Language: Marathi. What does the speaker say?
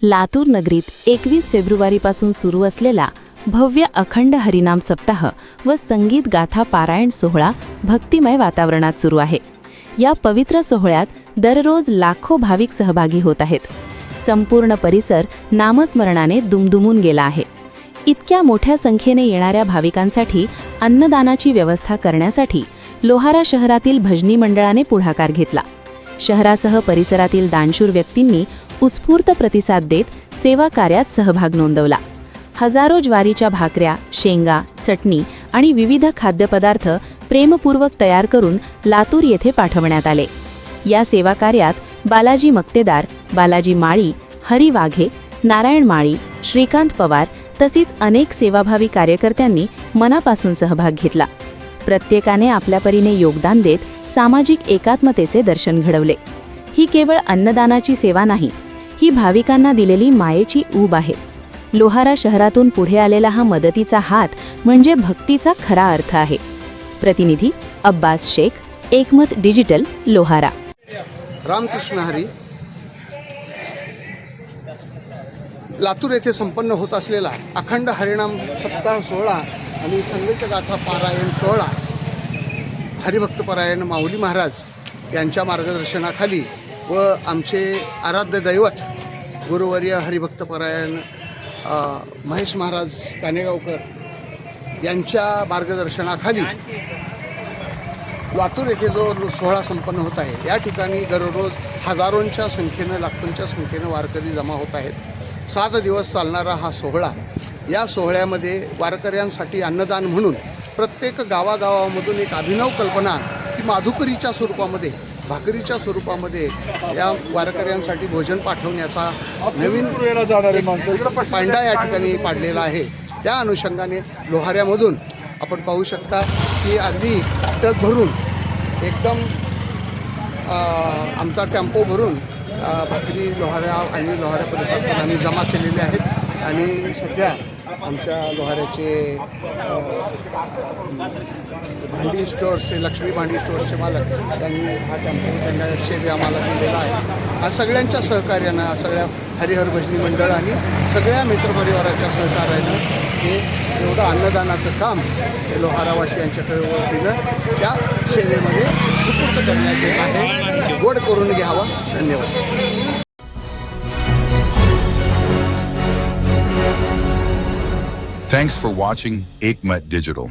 लातूर नगरीत 21 फेब्रुवारीपासून सुरू असलेला भव्य अखंड हरिनाम सप्ताह व संगीत गाथा पारायण सोहळा भक्तिमय वातावरणात सुरू आहे. या पवित्र सोहळ्यात दररोज लाखो भाविक सहभागी होत आहेत. संपूर्ण परिसर नामस्मरणाने दुमदुमून गेला आहे. इतक्या मोठ्या संख्येने येणाऱ्या भाविकांसाठी अन्नदानाची व्यवस्था करण्यासाठी लोहारा शहरातील भजनी मंडळाने पुढाकार घेतला. शहरासह परिसरातील दानशूर व्यक्तींनी उत्स्फूर्त प्रतिसाद देत सेवा कार्यात सहभाग नोंदवला. हजारो ज्वारीच्या भाकऱ्या, शेंगा, चटणी आणि विविध खाद्यपदार्थ प्रेमपूर्वक तयार करून लातूर येथे पाठवण्यात आले. या सेवा कार्यात बालाजी मक्तेदार, बालाजी माळी, हरी वाघे, नारायण माळी, श्रीकांत पवार तसेच अनेक सेवाभावी कार्यकर्त्यांनी मनापासून सहभाग घेतला. प्रत्येकाने आपल्या परीने योगदान देत सामाजिक एकात्मतेचे दर्शन घडवले. ही केवळ अन्नदानाची सेवा नाही, ही भाविकांना दिलेली मायेची ऊब आहे. लोहारा शहरातून पुढे आलेला हा मदतीचा हात म्हणजे भक्तीचा खरा अर्थ आहे. प्रतिनिधी अब्बास शेख, एकमत डिजिटल, लोहारा. रामकृष्ण हरी. लातूर येथे संपन्न होत असलेला अखंड हरिनाम सप्ताह सोहळा आणि संगीत गाथा पारायण सोहळा हरिभक्तपरायण माऊली महाराज यांच्या मार्गदर्शनाखाली व आमचे आराध्य दैवत गुरुवर्य हरिभक्तपरायण महेश महाराज कानेगावकर यांच्या मार्गदर्शनाखाली लातूर येथे जो सोहळा संपन्न होत आहे, या ठिकाणी दररोज हजारोंच्या संख्येनं, लाखोंच्या संख्येनं वारकरी जमा होत आहेत. 7 दिवस चालणारा हा सोहळा, या सोहळ्यामध्ये वारकऱ्यांसाठी अन्नदान म्हणून प्रत्येक गावागावामधून एक अभिनव कल्पना की माधुकरीच्या स्वरूपामध्ये, भाकरीच्या स्वरूपामध्ये या वारकऱ्यांसाठी भोजन पाठवण्याचा नवीन पांडा या ठिकाणी पाडलेला आहे. त्या अनुषंगाने लोहाऱ्यामधून आपण पाहू शकता की अगदी ट्रक भरून एकदम आमचा टेम्पो भरून भाकरी लोहारा आणि लोहारा परिसरात आम्ही जमा केलेले आहेत. आणि सध्या आमच्या लोहाऱ्याचे भांडी स्टोअर्सचे, लक्ष्मी भांडी स्टोअर्सचे मालक त्यांनी हा टेम्पो त्यांना शेवे आम्हाला दिलेला आहे. हा सगळ्यांच्या सहकार्यानं, सगळ्या हरिहर भजनी मंडळ आणि सगळ्या मित्रपरिवाराच्या सहकार्यानं हे एवढं अन्नदानाचं काम हे लोहारावासियांच्याकडे वतीनं त्या सेवेमध्ये सुपूर्द करण्यात येत आहे. गोड करून घ्यावा. धन्यवाद. Thanks for watching Ekmat Digital.